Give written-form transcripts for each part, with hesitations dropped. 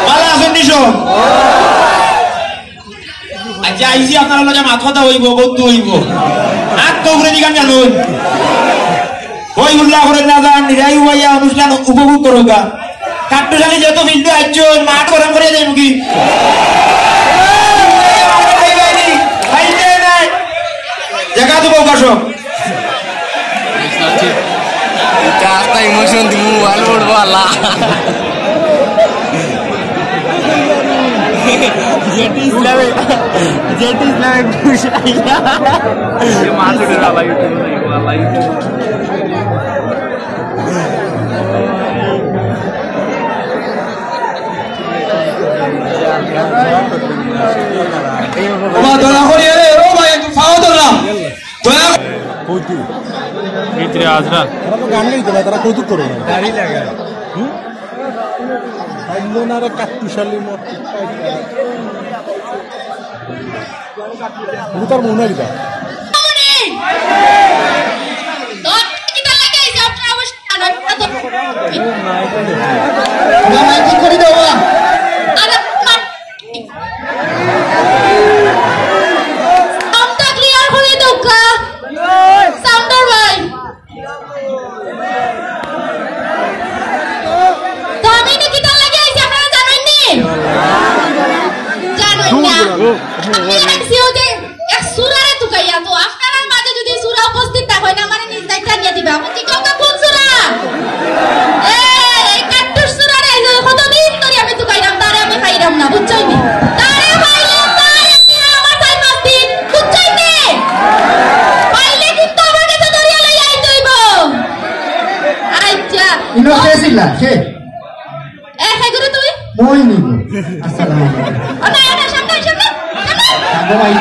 ভালো আছেন নিশো আচ্ছা আইসি আপনার লগে মাত কথা হইব বন্ধু হইব হাত তো উপরে দিকান জানুন ওই উল্লাহ করে না যান নিরাই হইয়া অনুষ্ঠান উপভোগ করুকা কাট্টুশালী যত বিন্দু একজন মাঠ গরম করে দেয় মুখি জায়গা দেবো অবকাশক Kata emotion di mu alur wala. Jeti Islam push aja. Ye masuk ke dalam YouTube lagi wala YouTube. Oma dola kori re, Oma yang fao dola. Dola. Kutu. Itri Azra. তারা তো গান গাইতে না, তারা কৌতুক করে না। দাড়ি লাগায়। আইলোনারে কাট্টুশালী মত। তার মনে হয়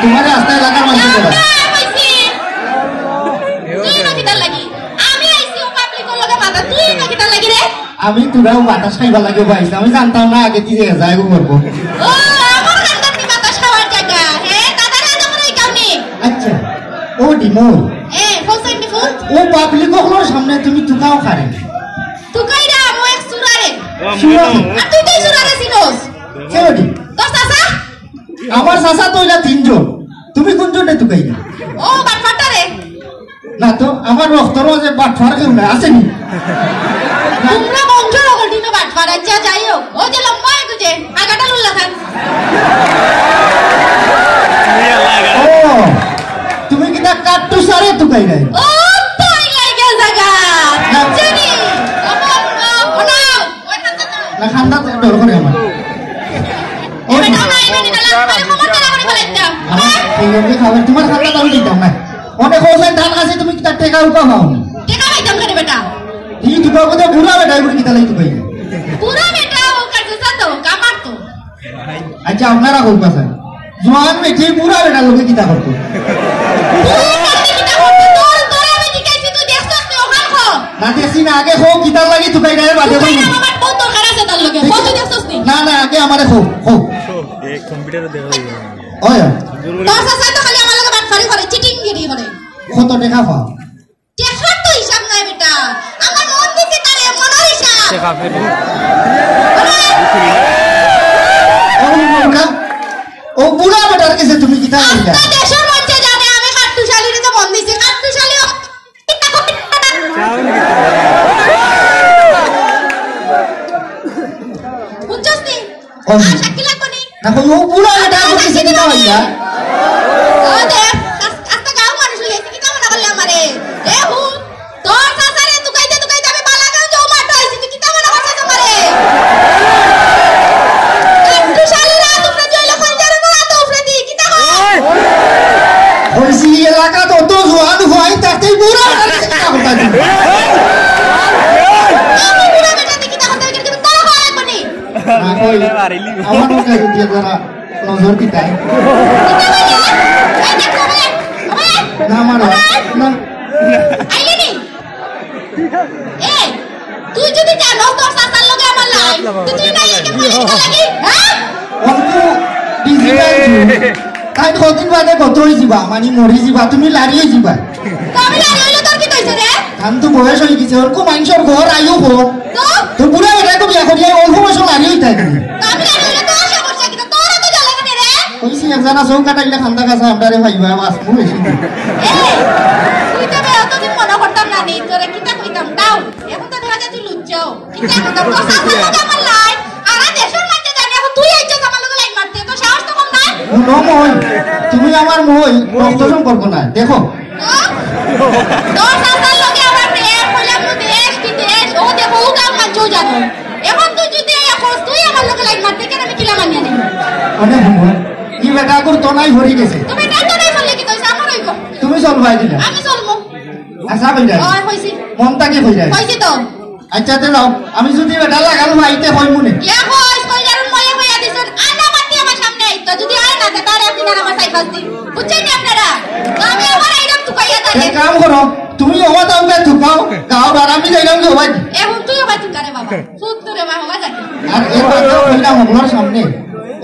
তোমার রাস্তায় এলাকার মানুষ আমি তোরাও বাতাস খাইবা লাগে পাইছি আমি জানতাম না আগে দিয়ে যাই করবো আচ্ছা ও ডিমো ও পাবলিক হলোর সামনে তুমি তুকাও খারে আমার চাচা তো এটা 3 জন তুমি কোনজনে তুকাই না না তো আমার রক্তর যে বাটফার কেউ না আসেনি তুমি কিনা কাট্টু সারে তুকাই নাই না খান্দা ডর করে আমার তোমার খান্দা দাম দিতাম না অনেক হোসেন ধান আছে তুমি কি তার টেকা উপা পাও এই দুটো কথা বুড়া বেটা এগুলো কি তাহলে তুকাই আচ্ছা আপনারা হোক পাশে জোয়ান মেঠে বুড়া বেটা লোকে কিতা করতো না দেখছি না আগে হোক কিতার লাগি তুকাই না বাদে না না আগে আমারে হোক হোক কম্পিউটারে দেখা হইবে ওয়া তোর সাথে তো খালি আমার লগে বাটফারি করে চিটিংগিরি করে কত টাকা পাও টাকা তো হিসাব নাই বেটা আমার মন দিতে তারে মনের হিসাব টাকা ফেলে ও বুড়া বেটার কাছে তুমি কিতা কইলা দেশের মধ্যে জানে আমি কাট্টুশালীর তো মন দিছি কাট্টুশালী বুঝছস নি শাকিল লাগবনি না কই ও বুড়া বেটা কাছে কিতা হইলা ও দেখ আস্তা গাও মানুষ হইছে কি কাম না করলে আমারে এ হু তোর সাসারে তুকাইতে আমি বালাগাঁও যাও মাঠ আইছি তুই কি কাম না করছিস আমারে কাট্টুশালীরা তোমরা জয়লা খঞ্জার না তো উপরে দি কিতা হয় হইছি এলাকা তো জোয়ান হয় তাতেই বুড়া বেটার কাছে কিতা করতা আমার মনে হয় যে যারা নজর দিতাই না মানো না আইলেনি এই তুই যদি জানো তোর সাসার লগে আমার লাই তুই না একে পুলিশ লাগি হ্যাঁ অল্প ডিজিটাল তাই কতদিন বাদে কত হই যাবা মানে মরি যাবা তুমি লাড়িয়ে যাবা আমি লাড়ি হইলো তোর কি কইছে রে ধান তো বয়স হয়ে গেছে ওরকম মানুষের ঘর আইও হো তো বুড়া বেটা তো বিয়া করিয়া অল্প জানা চৌ কাটাইলে খান্দা কাছে আমরা ভাইবা মাছ বেশি তুই তো এতদিন মনে করতাম না নি তোরে কিতা কইতাম দাও এখন তো দেখা যায় তুই লুচ্চাও কিতা কইতাম তো সাথে সাথে আমার লাই আর দেশের মধ্যে জানি এখন তুই আইছিস আমার লগে লাইন মারতে তো সাহস তো কম নাই মই তুমি আমার মই রক্ত সম্পর্ক না দেখো তোর সাথে লগে আমার প্রেম হইলাম দেশ বিদেশ ও দেখো ও গাম মানছো জানো এখন তুই যদি এখন তুই আমার লগে লাইন মারতে কেন আমি কিলা মানিয়ে নিব অনেক ভুল কি বেটা কর তো নাই ভরি গেছে তুমি টাইম তো নাই চললে কি কইছ আমার হইব তুমি চল ভাই দিলা আমি চলমু আচ্ছা ভাই যায় ওই হইছি মনটা কি হই যায় হইছি তো আচ্ছা তে যাও আমি যদি বেটা লাগাল ভাইতে হই মনে ইয়া কইছ কই যারুন ময়ে হইয়া দিছন আনা মাটি আমার সামনে আইতো যদি আয় না তে তার একদিন আমার সাইকেল দি বুঝছেন নি আপনারা তো আমি আমার আইরাম তো কইয়া দাঁড়ে এক কাম করো তুমি ওবা দাও কে থুকাও গাও আর আমি যাইলাম যে ভাই এখন তুই আবার তুই করে বাবা সুদ তোরে মা হওয়া যাবে আর এবার তো কইলা হমলার সামনে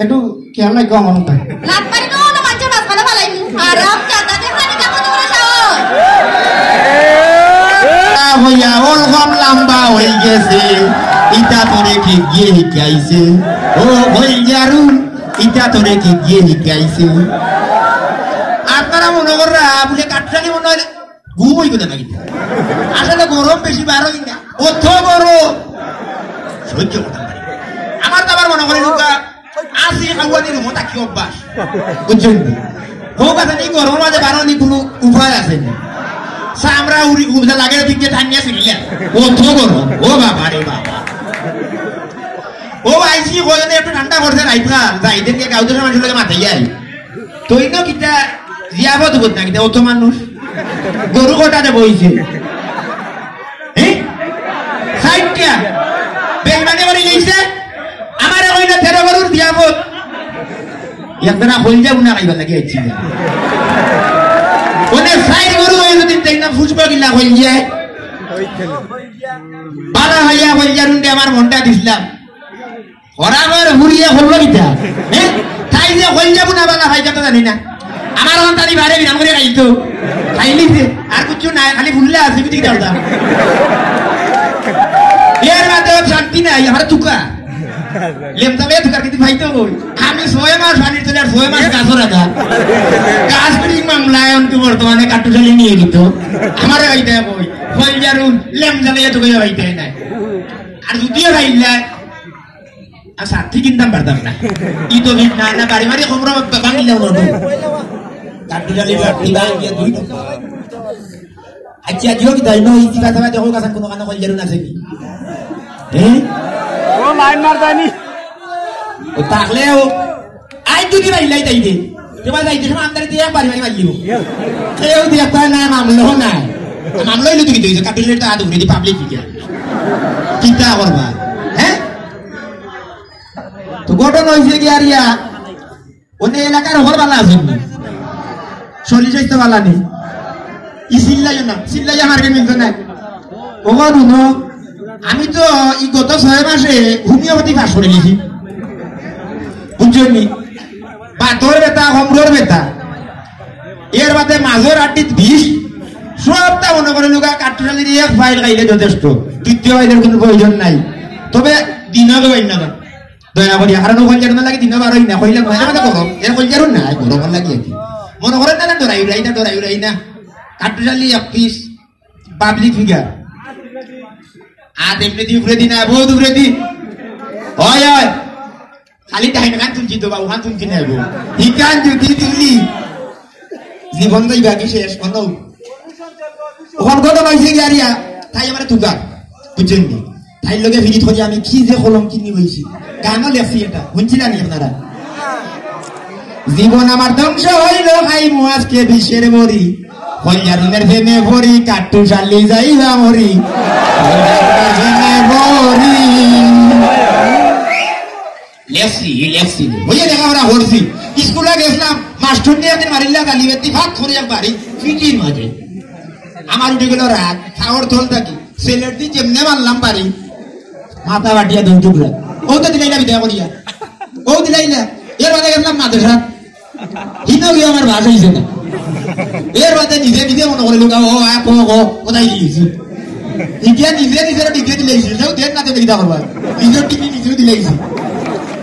একটু খেয়াল রাখো আমার উপর লাত মারি তো না মাঝে মাছ ভালো ভালাইমু আরাম চাতা দেখানি কেমন করে সাহস হইয়া ওরকম লম্বা হয়ে গেছে ইটা তোরে কি গিয়ে শিখাইছে ও ভইয়ারু ইটা তোরে কি গিয়ে শিখাইছে আপনারা মনে কররা বলে কাটরানি মনে হয় ঘুম হই কথা নাকি আসলে গরম বেশি বার হই না অথ বড় সহ্য করতে পারি আমার তো আবার মনে করে ঢুকা আসি খাওয়ানির মতো কি অভ্যাস বুঝছেন হোক আছে নি গরমের মাঝে বাড়ানি কোনো উপায় আছে না আমরা উড়ি উড়া লাগে দিকে টানিয়া ফিরিয়া ও তো করো ও বাবা রে বাবা ও আইসি কইনে একটু ঠান্ডা করছে রাইতা যাইদেরকে গাউদের মানুষের লগে মাথায় যাই তুই না কিটা জিয়াবো তো না কিটা অত মানুষ গরু কোটাতে বইছে হ্যাঁ সাইটটা বেইমানি করে গেছে আমারে কইনা 13 গরুর জিয়াবো একদা হই যাও না খাইবা লাগে আইছি ওনে সাইড গরু হই যদি তাইনা ফুসবা কিলা হই যায় বালা হইয়া হই যারুন্ডে আমার মনটা দিছিলাম হরাবার হুরিয়া হলো কিটা হ্যাঁ তাই যে হই যাব না বালা ভাই কথা জানি না আমার অন্তারি বারে বিরাম করে খাইতো খাইলিছে আর কিছু নাই খালি ভুললে আছে কি দাও এর মাঝে শান্তি নাই আমার তুকা লেমতাবে তুকার কিন্তু ভাইতো আমি 6 মাস পানির চলে আর 6 মাস গাছ রাখা গাছ পিড়ি মামলায় অনকে বর্তমানে কাটুশালি নিয়ে গিত আমার ভাইতে কই হই যারুন লেমতাবে তুকে ভাইতে নাই আর যদিও ভাইলা আর সাথী কিনতাম পারতাম না ই তো ভিত না না বাড়ি বাড়ি খবর বাঙিলাম না কাটুশালি বাড়ি গিয়ে দুই আচ্ছা জিও কি দাইনো এই কথা দেখো কাছে কোনো কানে হই যারুন আছে কি হ্যাঁ ও লাইন মার দানি ও তাহলেও আই যদি বাইলাই তাই দে তোমার যাইতে সময় আমদানি দিয়ে বাড়ি বাড়ি বাড়িব কেউ দিয়ে পায় না মামলো না মামলো হইলো তুই দিয়েছে কাপিলের তো আদৌ দি পাবলিক ফিগার চিন্তা করবা হ্যাঁ তো ঘটনা হয়েছে কি আর ইয়া ওদের এলাকার ঘর বালা আছে শরীর স্বাস্থ্য বালা নেই ই চিল্লাই আমার মিলতো না ও শুনো আমি তো এই গত 6 মাসে হোমিওপ্যাথি পাস করে নিয়েছি বুঝছেন পাথর ব্যথা হমরোর ব্যথা এর বাদে মাঝের আটটিত বিষ সবটা মনে করে লোক কাঠুরালির এক ফাইল খাইলে যথেষ্ট দ্বিতীয় ফাইলের কোনো প্রয়োজন নাই তবে দিনও বেবাই না দয়া করি হারানো কলজার না লাগে দিনও বারোই না কইলে আমাদের গরম এর কলজারও না গরম লাগে আর কি মনে করেন না ডরাই উড়াই না কাঠুরালি এক পিস পাবলিক ফিগার আর এমনি দিয়ে উড়ে দি না বহুত উড়ে দি হয় খালি ডাইন গান তুলছি তো বাবু গান তুলছি না হিকান যদি তুললি জীবন তো বাকি শেষ কোনো ওখান কত পাইছে গিয়ারিয়া তাই আমার তুকা বুঝছেন নি তাই লগে ভিড়ি থই আমি কি যে কলম কিনি হইছি গানও লেখছি এটা শুনছিলেন আপনারা জীবন আমার ধ্বংস হইল খাই আজকে বিশ্বের মরি হইয়ারুনের প্রেমে ভরি কাট্টু শালি যাইবা মরি লেখছি হইয়া দেখা আমরা হরছি স্কুলে গেছিলাম মাস্টার নিয়ে একদিন মারিল্লা গালি বেতি ভাত করে বাড়ি ফিটির মাঝে আমার উঠে গেল রাত খাওয়ার থল থাকি সেলের দিয়ে যেমনে মারলাম পারি মাথা বাটিয়া দুই টুকরা ও তো দিলাইলা বিদায় করিয়া ও দিলাইলা এর বাদে গেলাম মাদ্রাসা হিনো গিয়ে আমার ভাষ হয়েছে না এর বাদে নিজে নিজে মনে করে লোক ও আপ ও কোথায় গিয়েছি নিজে নিজের ডিগ্রি দিলেছি সেও দেন না তো দিদা করবা নিজের ডিগ্রি নিজেও দিলেছি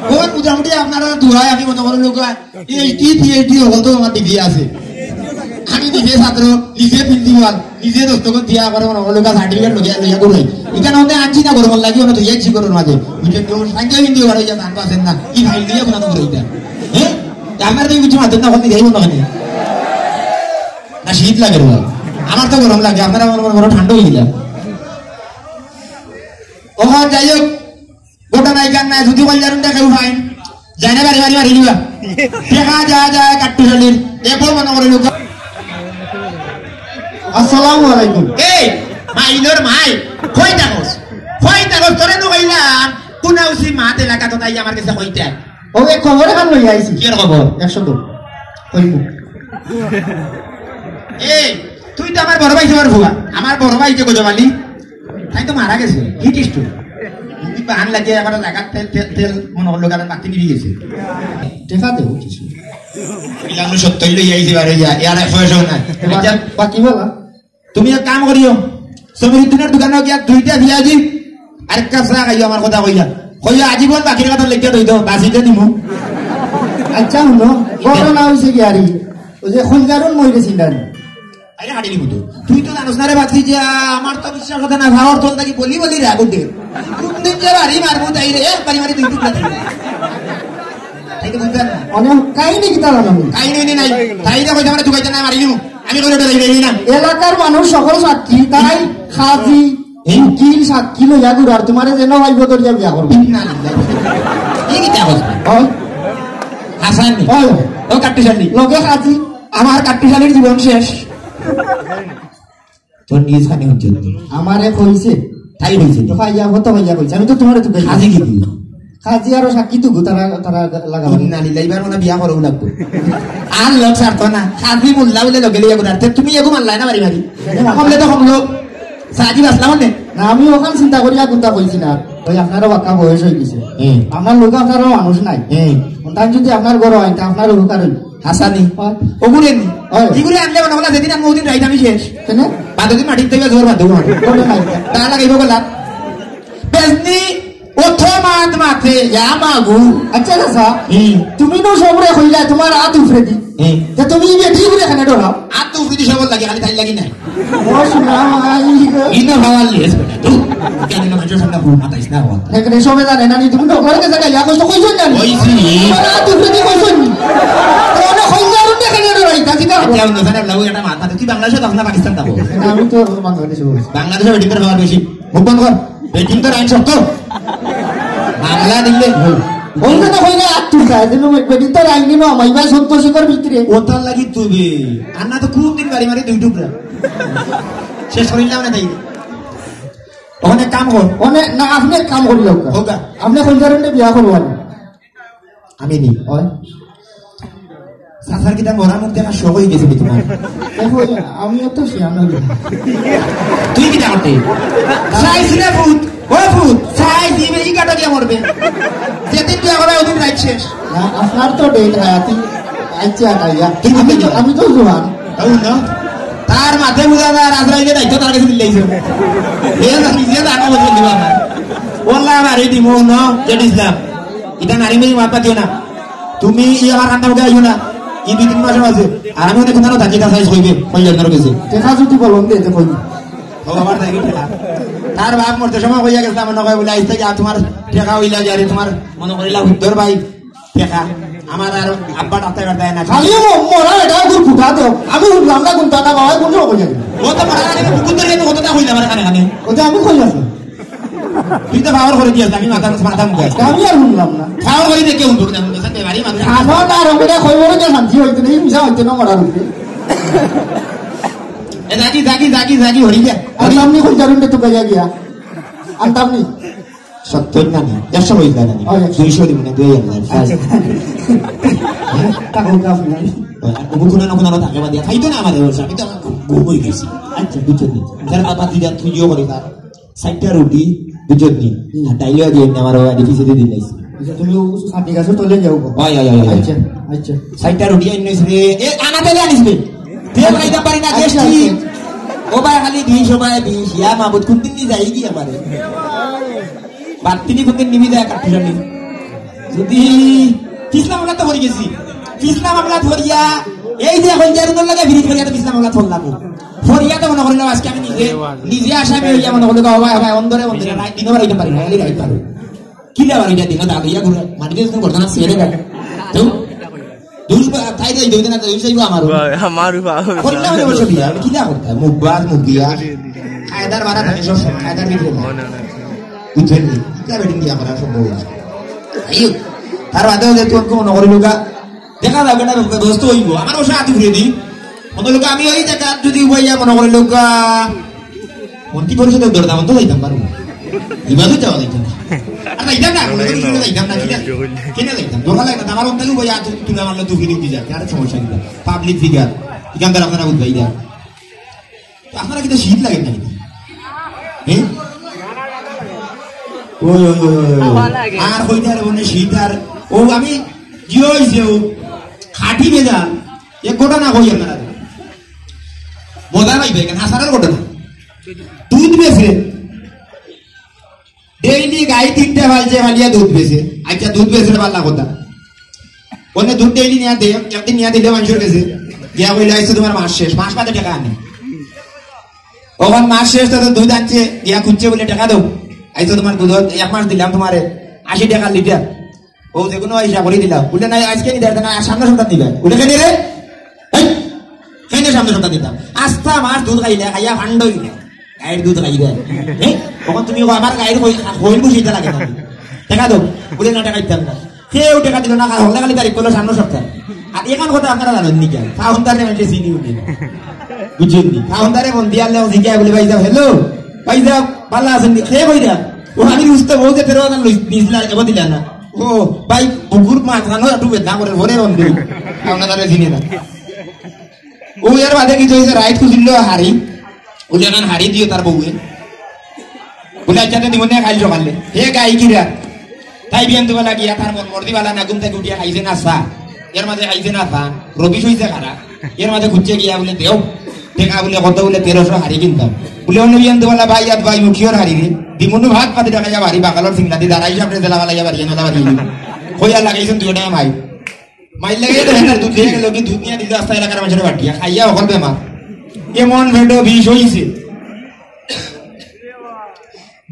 ওই মোটামুটি আপনারা দূরায় আমি মনে করেন লোক PhD PhD হল তো আমার ডিগ্রি আছে আমি নিজে ছাত্র নিজে প্রিন্সিপাল নিজে দস্তখত দিয়া করে মনে করেন লোক সার্টিফিকেট লইয়া লইয়া করই এখানে ওনে আনছি না গরম লাগি ওনে তো ইয়েছি করুন মাঝে বুঝে কেউ সাইকেল হিন্দি করে যা জানতো আছেন না কি ফাইল দিয়ে কোন করে এটা হ্যাঁ আমার তো কিছু মাঝে না ওখানে যাইব না না শীত লাগে আমার তো গরম লাগে আপনারা মনে করেন ঠান্ডা হয়ে গেলাম ওখান যাই হোক গোটা নাই গান নাই যদি কল্যাণ কেউ ফাইন যাই না বাড়ি বাড়ি মারি দিবা দেখা যায় কাট্টু শালির এরপর মনে করে লোক আসসালামু আলাইকুম এই মাইলোর মাই কই থাকস তোরে নো কইলাম কোনা উসি মাত এলাকা তো তাই আমার কাছে কইতে ও এই খবর এখন লই আইছি কি খবর 100 তো কইবো এই তুই তো আমার বড় ভাই তোমার ভুয়া আমার বড় ভাই যে গজমালি তাই তো মারা গেছে হিট স্টোর তুই বাহান লাগে আমার লাগা তেল মনে হলো কারণ বাতি নিয়ে গেছে দেখা দেবো কিছু ইলানো সত্যই লই আইছি বারে যা ইয়ার ফয়সো না বাকি বলা তুমি এক কাম করিও সমৃদ্ধির দোকানে গিয়া দুইটা দিয়াজি আরেক কাপ চা খাইও আমার কথা কইয়া আজীবন বাকির কথা লেখা দই দাও বাসিতে দিমু আচ্ছা হলো ঘটনা হইছে কি আরি ওই যে খঞ্জারুন মই গেছিল আরে হাঁটি নিবো তুই তো জানোস না রে বাকি যে আমার তো বিশ্বাস কথা না ভাওয়ার তোল থাকি বলি রে আগুতে কোনদিন যে বাড়ি মারবো তাই রে বাড়ি দুই টুকরা তাই তো বুঝবেন না অনেক কাহিনী কি তারা নাম কাহিনী নাই তাই না কইতে আমরা দুগাইতে না মারি দিমু আমি কইলে তো যাই না এলাকার মানুষ সকল সাক্ষী তাই খাজি উকিল সাক্ষী লইয়া গুড়ার তোমারে যেন ভাইব তোর যা বিয়া করবি না এই কি তা বলছ হয় হাসান হয় ও কাট্টিশালি লগে খাজি আমার কাট্টিশালির জীবন শেষ তোর নিজ খানে হচ্ছে আমারে কইছে তাই হইছে তো ভাইয়া হতো ভাইয়া কইছে আমি তো তোমারে তো কই খাজি কি তুই খাজি আর সাক্ষী তো তারা লাগাবো না লাইবার মানে বিয়া করব লাগতো আর লোক ছাড়তো না খাজি মোল্লা বলে লগে লিয়া গুড়ার তুমি এগো মানলাই না বাড়ি কমলে তো কমলো সাজি আসলাম না না আমি ওখান চিন্তা করি আগুনটা কইছি না ওই আপনারও বাক্কা বয়স হয়ে গেছে আপনার লোক আপনারও মানুষ নাই তাই যদি আপনার গড় হয় তা আপনার উপকার হইল হাসানি ওগুলো নি এগুলো আনলে মনে হলো যেদিন আমি ওদিন রাইত আমি শেষ কেন বাদদিন মাটির থেকে জোর বাদ দেবো তা লাগাইব গেলাম বেজনি ওঠো মাত মাথে ইয়া মাগু আচ্ছা দাদা তুমি তো সবরে কইলা তোমার আত উফরে দি তা তুমি বেটি করে এখানে ডরাও আর তো উফরি সবল লাগে খালি তাই লাগি না ও শোনা ইনো হাওয়াল লিয়েস বেটা তুই কেন না মানুষের সামনে ভুল মাতাইস না হওয়া এখানে সবে জানে না তুমি ডক্টরের কাছে গেলা কইছো কইছো জানি কইছি তোমার আত উফরে দি কইছো নি তোরা কইলারু এখানে ডরাই তা কি না কেউ না জানে লাউ এটা মাথা তুই বাংলাদেশে তখন না পাকিস্তান থাকো আমি তো বাংলাদেশে বলছি বাংলাদেশে ব্যাটিং করে হওয়ার বেশি মুখ বন্ধ কর ব্যাটিং তো আইন শক্ত বাংলা দিলে ওই কথা কইলা আত তুলতা দিন বেটি তো আইনি না মাইবা সন্তোষিকর ভিতরে ওটার লাগি তুই আর না তো খুব দিন বাড়ি মারি দুই টুকরা শেষ করিলাম না তাই ওখানে কাম কর ওনে না আপনি কাম করি হোক হোকা আপনি কইলারুনে বিয়া করব আমি নি হয় সাসার কিটা মরা মুখ দেখা শখ হয়ে গেছে তোমার দেখো আমিও তো শিয়ানো তুই কি জানতে সাইছিলে ভূত ও ভূত সাই দিবে ই কাটা দিয়ে মরবে যেদিন বিয়া হবে ওদিন রাইট শেষ না আপনার তো ডেট হায়াতি আচ্ছা আইয়া আমি তো জোয়ান তাও না তার মাথায় বুঝা না রাজরাইলে দায়িত্ব তার কাছে দিলেইছো এ না নিজে জানা বলে দিবা না ওল্লা মারি দিমু ন জেড ইসলাম এটা নারী মেয়ে মাপা দিও না তুমি ই আমার কান্না মুখে আইও না ই 2-3 মাস আছে আর আমি অনেক কোথাও থাকি তা সাইজ হইবে কইয়া ধরে গেছে দেখা যদি বলুন দে কই ও আমার তাই ঠেকা তার বাপ মরতে সময় কইয়া গেছে আমার নয় বলে আইতে যা তোমার ঠেকা হইলা যারে তোমার মনে করিলা উত্তর ভাই ঠেকা আমার আর আব্বা ডাক্তার দেয় না খালি মোরা এটা গুর ফুটা দেও আমি উঠলাম না কোনটা না বাবা কোন কই যাবে ও তো মারা গেছে বুকুর ধরে তো কতটা হইলা আমার কানে কানে ওটা আমি কই আছি তুই তো বাবার করে দিয়েছ আমি মাথা মুখে আমি আর শুনলাম না খাওয়া করে দেখে উঠো না বুঝতে বাড়ি মানুষ খানো না রকমটা কইবো না শান্তি হইতে নেই মিছা হইতে না মরার উপরে এ জাগি হরি যা আর সামনে কই জারুন তো গয়া গিয়া আনতামনি 70 না 100 হইলা না 200 দিন না 2000 টাকা কাফি নাই বুকুনা না কোনো থাকে বাদিয়া খাইতো না আমাদের বলছ আমি তো ঘুম হই গেছি আচ্ছা বুঝলি যারা বাবা দিদা তুইও করি তার সাইডটা রুটি বুঝলি আর ডাইলিও দিয়ে আমার বাড়ি পিছে দিয়ে দিলাইছি তুমি সাটি গাছে তোলে যাও আয় আচ্ছা আচ্ছা সাইডটা রুটি আইনিস রে এ আনাতে আনিস বে তে খাইতে পারি না গেছি ও ভাই খালি 200 ভাই 20 ইয়া মাবুত কোন দিন যাই কি আমারে বাতিনি কোন দিন নিবি দা কাটছনি যদি ফিসলা মামলা তো হয়ে গেছি ফিসলা মামলা ধরিয়া এই যে এখন জারুনের লাগে বিরিজ করিয়া তো ফিসলা মামলা ধরলাম ফরিয়া তো মনে করিলাম আজকে আমি নিজে আসামি হইয়া মনে করলো ভাই অন্ধরে রাত দিনও রাইতে পারি না রাইতে পারো কি দেওয়ার এটা দিন দাদা ইয়া ঘুরে মাটিতে ঘটনা ছেড়ে দেয় তো দুই তাই দেয় দুই দিন আমার কি দেওয়া করতে মুখ বাদ মুখ দিয়া খায়দার মারা থাকে সব খায়দার ভিতরে বুঝছেন বেটিং দিয়া করা সম্ভব তার বাদেও যে তোমাকে মনে করি লোকা দেখা যাবে না ব্যবস্থা হইব আমার ওসব হাতি ঘুরে দিই মনে লোক আমি ওই জায়গা যদি হইয়া মনে করি লোকা মন্ত্রী পরিষদের দরদাম তো যাইতাম পারবো ইবাদও যাওয়া যাইতাম আর যাইতাম না যাইতাম না কেনে যাইতাম দোকা লাগতাম আমার অন্তকে বইয়া তুলে মারলে তুই ফিরিয়ে দিয়ে যাচ্ছে আর সমস্যা কিন্তু পাবলিক ফিগার এখানকার আপনারা বুঝবাই যা আপনারা কিন্তু শীত লাগে না হ্যাঁ আর হইতে আর মনে শীত আর ও আমি জিও হয়েছে ও খাটি বেজা এক ঘটনা হই আপনারা বোঝা পাইবে কেন হাসারের ঘটনা দুধ বেছে ডেইলি গাই 3টা ফালছে ফালিয়া দুধ বেছে আচ্ছা দুধ বেছে পাল্লা কথা ওনে দুধ ডেইলি নিয়ে দেয় একদিন নিয়ে দিলে মানুষের কাছে গিয়া বলে আইসো তোমার মাস শেষ মাস বাদে টাকা আনে ওখান মাস শেষ তো দুধ আনছে গিয়া খুঁজছে বলে টাকা দাও আইসো তোমার দুধ 1 মাস দিলাম তোমারে 80 টাকা লিটার ও যে কোনো হিসাব করে দিলাম বলে না আজকে নি দেয় না সামনে সপ্তাহ দিবে বলে কেন রে কেন সামনে সপ্তাহ দিতাম আস্থা মাস দুধ খাইলে খাইয়া ফান্ড হইলে গায়ের দুধ খাই দেয় তখন তুমি আমার গায়ের হইল বসিতে লাগে না টাকা দাও বলে না টাকা দিতাম না কেউ টাকা দিল না হলে খালি তারিখ করলো সামনে সপ্তাহ আর এখন কথা আপনারা জানেন নি কেন ফাউন্ডারে মানে চিনি উঠে বুঝছেন নি ফাউন্ডারে মন দিয়া লেও জিজ্ঞাসা বলে ভাই যাও হ্যালো ভাই যাও ভালো আছেন খেয়ে কই দা ও আমি বুঝতে বলতে ফেরো না দিলা এবার দিলা না ও ভাই বুকুর মাছ খানো একটু বেদনা করে ভরে মন দিই ফাউন্ডারে চিনি না ও এর বাদে কি হইছে রাইট খুঁজিল হারি ওলে এখন হারি দিও তার বউয়ে বলে আচ্ছা দিব না খাইল সকালে হে গাই কিরা তাই বিয়ান তো বলা গিয়া তার মন মর্দি বালা না ঘুম থেকে উঠিয়া খাইছে না চা এর মাঝে খাইছে না চা রবি হইছে খারা এর মাঝে খুঁজছে গিয়া বলে দেও টেকা বলে কত বলে 1300 হারি কিনতাম বলে অন্য বিয়ান তো বলা ভাই ভাই মুখিওর হারি রে দিমনু ভাত পাতি টাকা যা বাড়ি বাগালর সিংলা দি দাঁড়াই সামনে দেলা বালা যা বাড়ি না বাড়ি কইয়া লাগাইছেন দুই টাকা মাই মাইল লাগে তো হেনার দুধ দিয়ে গেল কি দুধ নিয়ে দিল রাস্তা এলাকার মানুষের বাটিয়া খাইয়া অকল বেমার এমন ভেটো বিষ হইছে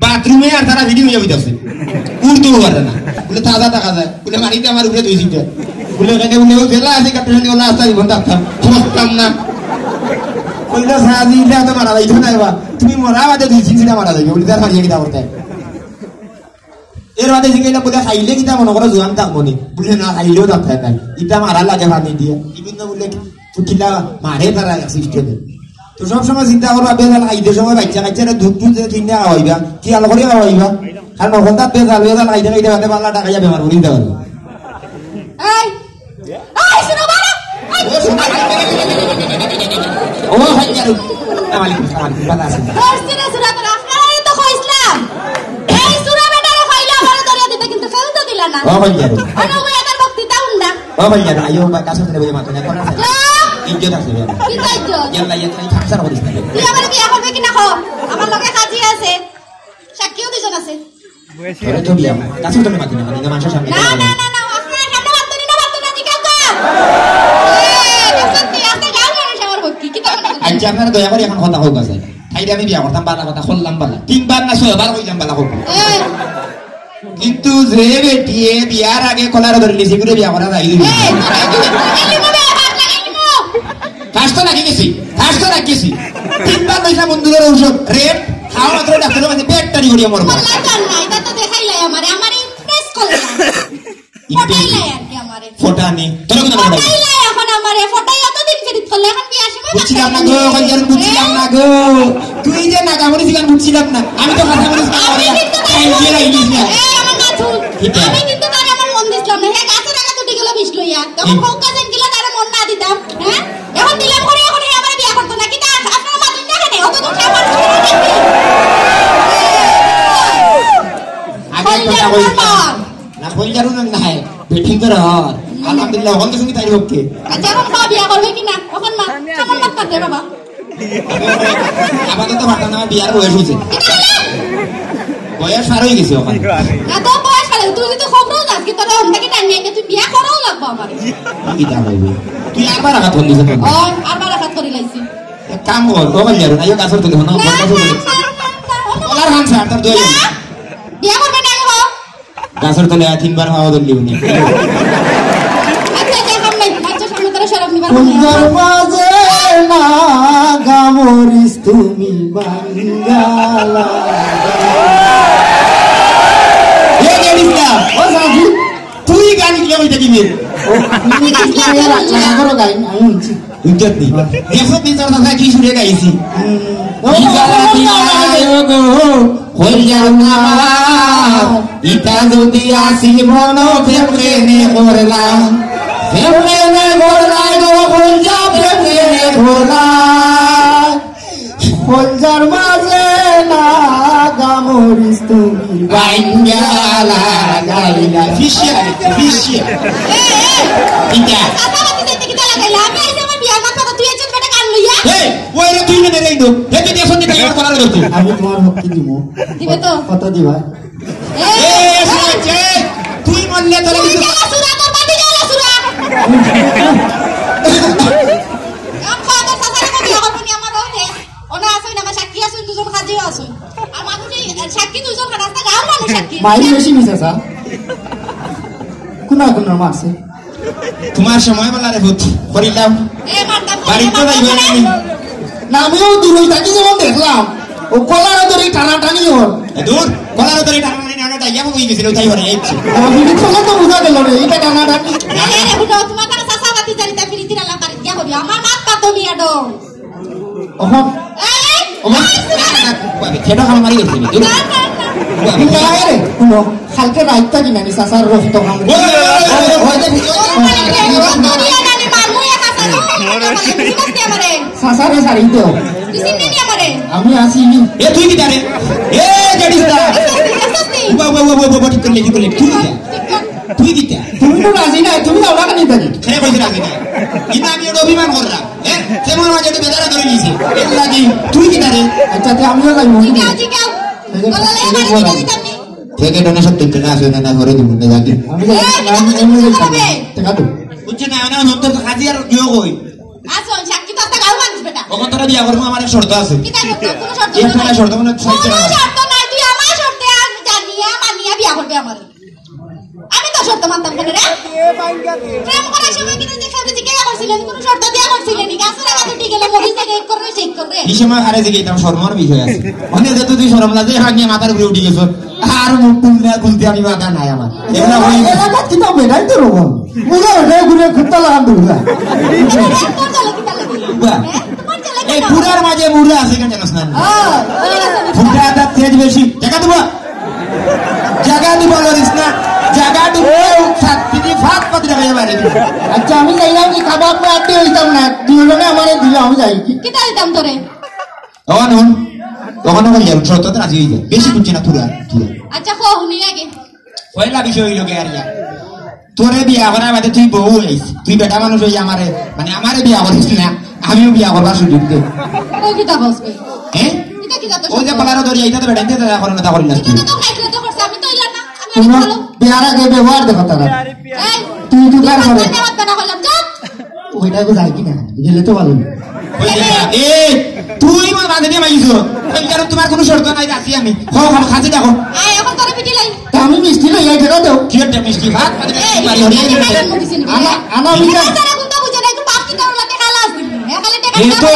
বাথরুমে আর তারা ভিডিও হয়ে হইতাছে উড়তে পারে না বলে তাজা টাকা যায় বলে মারিতে আমার উপরে 2 সিটার বলে এখানে বলে ও জেলা আছে কাটুনি ওলা আস্তাই বন্ধ থাকতাম সমস্তাম না কইলা সাজি ইলা তো মারা যাইতো না বা তুমি মরা বাদে 2 সিটা মারা যাইবে বলে তার মারিয়ে কিটা করতে এর বাদে জিগাইলা বলে খাইলে কিটা মনে করো জোয়ান থাকবো নি বলে না খাইলেও থাকতে না ইটা মারা লাগে পানি দিয়ে বিভিন্ন বলে কিলা মারে তারা সিস্টেমে তো সব সময় চিন্তা করবা বেজাল খাইতে সময় বাচ্চা কাচ্চারা দুধ দুধ কিনে খাওয়াইবা কি আলো করে খাওয়াইবা কারণ ওখান তার বেজাল বেজাল খাইতে খাইতে বাদে পাল্লা টাকা যা বেমার করে দিতে পারবে ও ভাই জানো ওয়ালাইকুম সালাম ভালো আছেন দর্শনা সুরা তো আপনারা তো কইছলাম এই সুরা বেটারে কইলা করে ধরে দিতে কিন্তু কেউ তো দিলা না ও ভাই জানো আরে ওই এটার বক্তৃতা উন্ডা ও ভাই জানো আইও কাছে ধরে বই মাথা কোন আছে ইজ্জত আছে কি ইজ্জত ইয়াল্লা ইয়াল্লা থাকসার করিস না তুই আমার বিয়া করবে কি না কো আমার লগে কাজী আছে সাক্ষীও দুজন আছে তোরে তো বিয়া কাছে ধরে মাথা না মানে মানুষের সামনে না আপনারা সামনে বাতনি না জিজ্ঞাসা সত্যি আসতে যাও না আমার ভক্তি কি তো আচ্ছা আপনারা দয়া করে এখন কথা হোক আছে তাইলে আমি বিয়া করতাম বালা কথা খুললাম বালা 3 বার না 6 বার কইলাম বালা হোক কিন্তু যে বেটিয়ে বিয়ার আগে কলার ধরে লিসি করে বিয়া করা যায় কাজটা লাগি গেছি 3 বার পয়সা বন্ধুদের ঔষধ রেট খাওয়া মাত্র ডাক্তারের কাছে পেটটারি করিয়া মরবো আল্লাহ জানা এটা তো দেখাইলাই আমারে ইমপ্রেস করলা ফটাইলাই আর কি আমারে ফটানি তোর কোন নাম ফটাইলাই এখন আমারে ফটাই এতদিন ফিরিত করলে এখন বিয়া সময় বুঝছিলাম না গো কঞ্জার বুঝছিলাম না গো তুই যে না গামরি সিগান বুঝছিলাম না আমি তো কথা বলিস না আমি কিন্তু তার আমার মন দিছিলাম না হে গাছে টাকা দুটি গেল 20 লইয়া তখন ফোকা যেন গিলা তার মন না দিতাম হ্যাঁ এখন দিলাম করে এখন হে আমার বিয়া করতে না কি তা আপনারা মাতুন না কেন অত তো খাবার আগে কথা কইছ না কই জারু না হয় বেটিং করে হর আলহামদুলিল্লাহ হল তো তুমি তাই ওকে আচ্ছা এখন খাওয়া বিয়া করবে কি না এখন মা কেমন মত করতে বাবা আপাতত ভাটা না বিয়ার বয়স হইছে বয়স আর হয়ে গেছে ওখানে না তো বয়স হলে তুই তো খবরও যাস কি তোরা অন্য গীতা হইবে তুই আবার আঘাত করলি আবার আঘাত করে লাইছি এক কাম কর ও বল যারো না ইও গাছর তুলি না ওলার হান স্যার তার দই বিয়া করবে না গো গাছর তুলি তিনবার হাওয়া দিলি উনি আচ্ছা দেখো নাই বাচ্চা সামনে তোরা শরম নিবার ফুলজার মাঝে না গামরিস তুমি বাঙ্গালা এ গেলিস না ও সাজি তুই গান কি কইতে দিবি তুমি গান করো গাই আমি শুনছি ইজ্জত নি দেখো তিন চার কথা কি শুনে গাইছি ইজারা দিলায় গো হইয়া না ইতা যদি আসি মন প্রেমে করলাম প্রেমে করলাই গো হইয়া প্রেমে করলাই ফুলজার মাঝে না গামরিস তুমি বাঙ্গালা গাইলা ফিশিয়া ইটা কথা বলতে যেতে কি লাগাইলা আমি আইছে আমার বিয়া কথা তুই এসে বেটা কান লইয়া এই ওইরে তুই মেনে নেই দো এতে দেশন দিতে আর করার করতে আমি তোমার ভক্তি দিব দিবে তো কত দিবা এ শুনেছে তুই মরলে তোরে কিছু গেলা সুরা তোর বাড়ি গেলা সুরা আম ফাদার সাসারে কো বিয়া করব নি আমার হইছে ওনা আসই না আমার সাক্ষী আসই দুজন খাজিও আসই আর মানুষ সাক্ষী দুজন রাস্তা গাও মানুষ সাক্ষী মাইল বেশি মিশাসা কোনা কোনা মারছে তোমার সময় বলা রে ভূত করিলাম এ মারতাম বাড়িতে তো যাইবে না না আমিও দূরে থাকি যেমন দেখলাম ও কলার ধরে টানাটানি ওর দূর কলার ধরে টানাটানি না দাইয়া কই গেছিল তাই হরে এইছে ভিডিও কলে তো বুঝা গেল রে এটা টানাটানি এ রে বুনো তোমার কাছে সাসা বাতি জারিতা ফিরিতি না লাগারি গিয়া হবি আমার মাত পাতো মিয়া ডো ওহো এই ওমা খেটো খাল মারি গেছিল দূর বুঝা রে শুনো কালকে রাইতা কিনা নি সাসার রক্ত খাম সাসারে সারি দেও আমি আসি এ তুই কি জানে এ জানিস না বাবা ঠিক করলে তুই কি তুমি তো রাজি না তুমি দাও না নিতে ছেড়ে কইছিস রাখি না কিন্তু আমি ওটা অভিমান করলাম হ্যাঁ সেমন মাঝে একটু বেদারা ধরে নিয়েছি এর লাগি তুই কি জানে আচ্ছা তে আমিও যাই মনে থেকে ডনে সব তিনটে না আসে না ঘরে দিব না জানি আমি যাই আমি এমনি যাই টাকা তো বুঝছে না না নতুন কাজী আর দিও কই ওখান তোরা বিয়া করবো আমার এক শর্ত আছে একটা শর্ত মানে আমি তো শর্ত মানতাম কেন রে প্রেম করার সময় কিন্তু দেখাতে জিজ্ঞাসা করছিলেন কোন শর্ত দেয়া করছিলেন নি গাছের আগাতে ঠিক গেলে মরিস থেকে এক করে চেক করে এই সময় হারে যে গেতাম শর্মার বিষয় আছে মানে যেহেতু তুই শরম লাগে হাগিয়ে মাথার উপরে উঠে গেছো আর মুখ তুললে খুলতে আমি মাথা নাই আমার এগুলা হই এলাকা কি তো বেড়াই তো রকম পুরো রে ঘুরে খুঁটা লাগান দুলা তোর চলে কি তালে তোমার চলে কি এই পুরার মাঝে মুড়া আছে কেন জানোস না ফুটা দা তেজ বেশি জায়গা দিব লরিস না জায়গা দিব সাতটি ফাত পাতি রাখা বাইরে আচ্ছা আমি যাইলাম কি খাবার পে আটে হইতাম না দুজনে আমারে দিল আমি যাই কি তালে দাম তোরে তখন হন তখন ওখানে যাবো শর্ত তো রাজি হয়ে যায় বেশি বুঝছি না তুরা আচ্ছা কো হুনি আগে পয়লা বিষয় হইল কে আর তোরে বিয়া করার বাদে তুই বউ হইস তুই বেটা মানুষ হই আমারে মানে আমারে বিয়া করিস না আমিও বিয়া করবার সুযোগ দে ও কি তা বসবে হ্যাঁ এটা কি তা তো ও যে কলার ধরে এইটা তো বেটা দিতে করে না তা করি না তুই এটা তো খাইছিল তো করছে আমি তো ইয়ার না আমি তুমি ভালো বিয়ার আগে ব্যবহার দেখো তারা এই তুই তো কার করে দেওয়াত বানা করলাম যা ওইটা কো যাই কি না গেলে তো ভালো এ তুই মা বাঁধে দিয়ে মাইছো এই কারণ তোমার কোনো শর্ত নাই রাখি আমি হো হো খাজি দেখো আয় এখন তোরে পিটি লাই তা আমি মিষ্টি লই যাই দেখা দাও কি একটা মিষ্টি ভাত মানে বাড়ি হরিয়ে আনা আনা মিটা তারা গুন্ডা বুঝে না একটু পাপ কি তোর লাগে খালাস দিবি হ্যাঁ খালি টাকা এই তো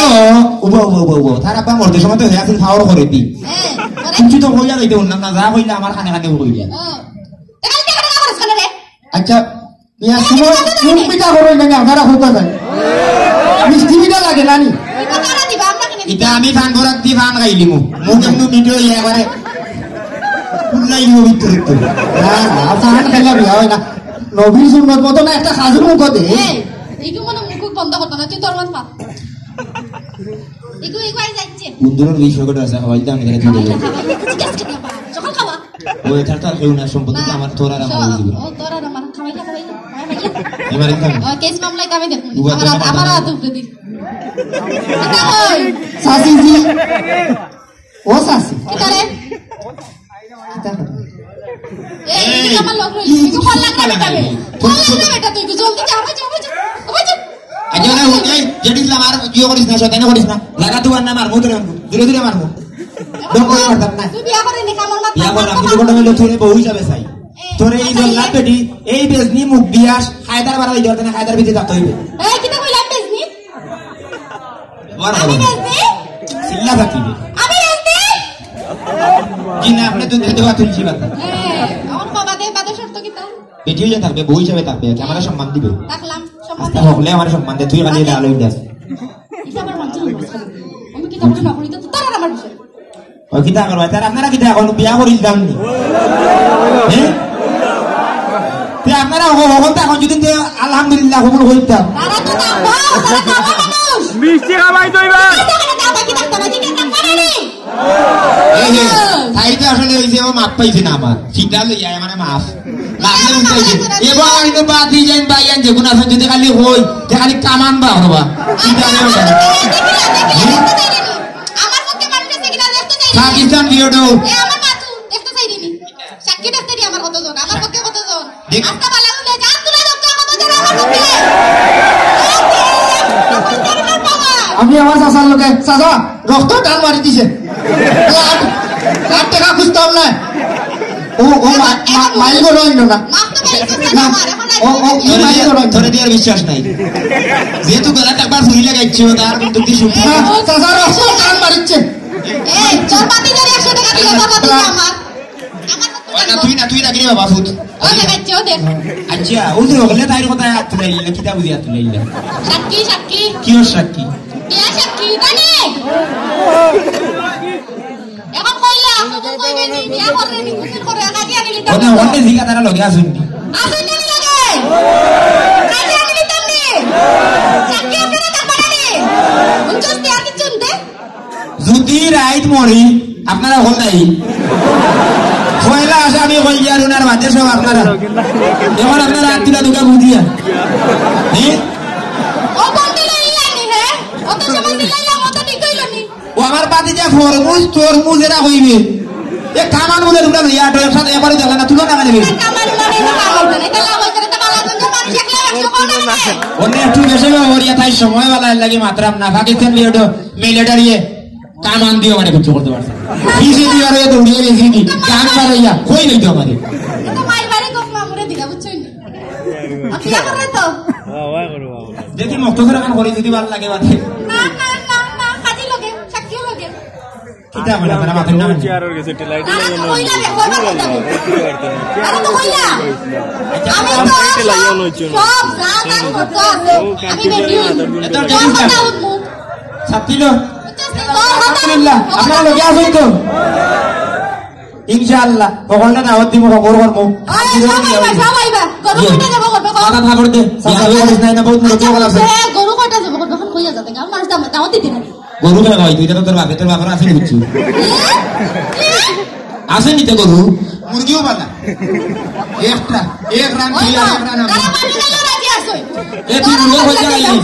ও তার আপা মরতে সময় তো হয়ে আছে খাওয়ার করে দি হ্যাঁ কিছু তো হইয়া যাইতে অন্য না যা হইলা আমার খানে খানে হইলা টাকা টাকা টাকা করছ কেন রে আচ্ছা ইয়া সময় কোন পিঠা করই না আপনারা হইতা যায় মিষ্টি পিঠা লাগে নানি কি টাকা দিবা আমরা কিনে এটা আমি ফান ভরাক দি ফান খাইলি মুখ কিন্তু ভিডিও ইয়া করে পুলাই গো ভিতরে তো না আপনারা খাইলা বিয়া হয় না নবীর সুন্নত মতো না একটা খাজু মুখ দে এই ইগু মনে মুখ বন্ধ করতে না তুই তোর মত পা ইগু আই যাচ্ছে বন্ধুর বিষয় করে আছে হইতা আমি করে দিই যখন খাওয়া ওই তারটা কেউ না সম্পত্তি আমার তোরা আর আমার জীবন ও তোরা আমার খাওয়াইলা এবার একদম কেস মামলায় কামে দেখ আমার হাত উপরে দি এটা কই সাসি জি ও সাসি কি তারে কিতা করে এই আমার লোক রইছে ইগু ভাল লাগা না কামে ভাল লাগা এটা তুই জলদি যা এই যেটি ইসলাম আর কিও করিস না শয়তানি করিস না লাগা তুই আর না মারমু তোরে ধীরে ধীরে মারমু দম করে মারতাম না তুই বিয়া করে নি কামল মাত বিয়া কর আমি যখন হইলো তোরে বউ হিসাবে চাই তোরে এই জল্লাদ বেটি এই বেজনি মুখ বিয়াস হায়দার বাড়া হইলো না হায়দার বিতে থাকতে হইবে এই কিটা কইলাম বেজনি ওর আমি বেজনি সিল্লা থাকিবে আমি বেজনি জি না আপনি তো দেওয়া তুলছি বাতা আমার বাবা দে বাদে শর্ত কিতা বেটি হইয়া থাকবে বউ হিসাবে থাকবে ক্যামেরা সম্মান দিবে রাখলাম সম্মান আস্তে হকলে আমার সম্মান দে তুই খালি এটা আলোই দাস এটা আমার মন চাই আমি কিতা বলি না করি তো তোর আর আমার বিষয় ও কিতা করবা তার আপনারা কিতা এখন বিয়া করিস দামনি হ্যাঁ তে আপনারা হখন তখন যদি আলহামদুলিল্লাহ কবুল হইতাম তারা তো দাও তারা দাও মানুষ মিষ্টি খাবাই দইবা তারা দাও বাকি থাকতে না ঠিক আছে পারেনি এই যে সাইডে আসলে ওই যে ও মাপ পাইছে না আমার সিটা লইয়া মানে মাপ লাগলে উঠাইছে এবার আমি তো বাদি যাই বাইয়ান যে কোন আছে যদি খালি হই যে খালি কামান বা হরবা সিটা নেও না আমার পক্ষে মানুষ আছে কিনা দেখতে চাই পাকিস্তান ভিডিও এ আমার মাতু দেখতে চাই দিনি সাক্ষী দেখতে দি আমার কতজন আমার পক্ষে কতজন দেখ। আস্তা বালা উলে জান তুলে দেখতে কতজন আমার পক্ষে আমি আমার চাচার লোকে চাচা রক্ত টান মারি দিছে 8 টাকা খুঁজতাম না ও মাইল করে অন্য না মাপ তো বেরিয়েছে না আমার এখন ও মাইল করে অন্য ধরে দেওয়ার বিশ্বাস নাই যেহেতু গলাটা একবার শুনি লাগাইছো তার কিন্তু কি শুনতে চাচা রক্ত টান মারিচ্ছে এই তোর বাতি ধরে 100 টাকা দিলে বাবা তুই আমার না তুই না গিয়ে বাবা ফুট ও দেখাচ্ছো দেখ আচ্ছা ও তো হলে তাইর কথা হাত তুলাইলে কিতা বুঝি হাত তুলাইলে সাক্ষী সাক্ষী কি ওর সাক্ষী কে সাক্ষী জানি এখন কইলা কখন কইবে নি বিয়া করে নি গোসল করে কাজে আনি লিতাম ওনে ওনে জিগা তারা লগে আসুন আসুন নি লাগে কাজে আনি লিতাম নি সাক্ষী আছে না তারপরে নি উনচস তে আর কিছু দে যদি রাইত মরি আপনারা হল নাই পয়লা আসে আমি কই আর উনার বাদে সব আপনারা এখন আপনারা আত্মীয় দুকা বুঝিয়া হ্যাঁ ও বন্দি লই আনি হে অত সময় দিলাইলাম অত ঠিক হইল নি ও আমার বাদে যা তরমুজ এরা হইবে এ কামান বলে দুটা ইয়া তো একসাথে এবারে দেখে না তুলো না নেবে কামাল উনারে না কামাল করে এটা লাভ করে তো বালা জন্য মানুষ একলা 100 কোটি না ওনে একটু বেশি ওরিয়া তাই সময় वाला লাগে মাত্রাম না পাকিস্তান লিওটো মিলিটারি কামান দিও মানে কিছু করতে পারছে কিসে দিও রে তো উড়িয়ে গেছি নি কাম পারাইয়া কই নাই তো আমাদের এটা মাই বাড়ি গপ মামুরে দিলা বুঝছই নি আপনি করে তো দেখি মক্তসরা কান করি যদি ভালো লাগে বাদে না না না না কাজী লগে সাক্ষী লগে কিটা বলে আমরা মাথা না চেয়ারের গেছে লাইট না তো কইলা রে করবা কথা আরে তো কইলা আমি তো সব জায়গা করতে আছে আমি রেডি তোর কথা উঠমু ছাত্রীলো তোর কথা আলহামদুলিল্লাহ আপনারা লগে আসুন তো ইনশাআল্লাহ ভগবানকে দাওয়াত দিব খবর করব সবাইবা গরু কটা যাব করবে কথা থাকর দে বিয়া করিস নাই না বহুত লোক বলা আছে গরু কটা যাব করবে এখন কইয়া যাতে গাম মাছ দাও দিতে না গরু কেন ভাই তুই তো তোর বাপের আছে বুঝছি আছে নি তো গরু মুরগিও বানা একটা এক রান ওই তুই তো এক রান তারা মাটি গেল রাজি আসই এ তুই মুরগি হইতে গাইলি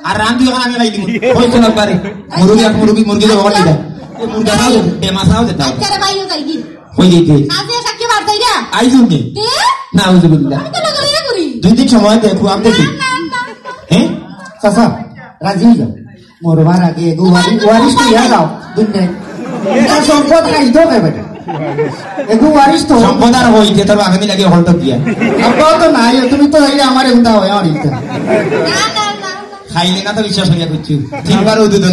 আর রান তুই ওখানে আমি গাইলি হইতো না পারে মুরগি তো বলি দা এ মুরগি খাও দে মাছাও দে তাও আচ্ছা রে ভাইও যাই দি কই দিতে আজে সাক্ষী বার যাই না আইজুন নি তে না আউযুবিল্লাহ আমি তো লগরে করি দুই দিন সময় দেখো আমি দেখি না হ্যাঁ চাচা রাজি হয়ে যাও মরবার আগে ওয়ারিস তো ইয়া যাও দুনিয়ায় এটা সম্পদ খাইতো কে বেটা এগু ওয়ারিস তো সম্পদ আর হইতে তোর আগামী লাগে হল তো দিয়া আব্বা তো নাই তুমি তো এই আমার উন্দা হয় আমার ইতা না খাইলে না তো বিশ্বাস হইয়া করছি তিনবার দুধ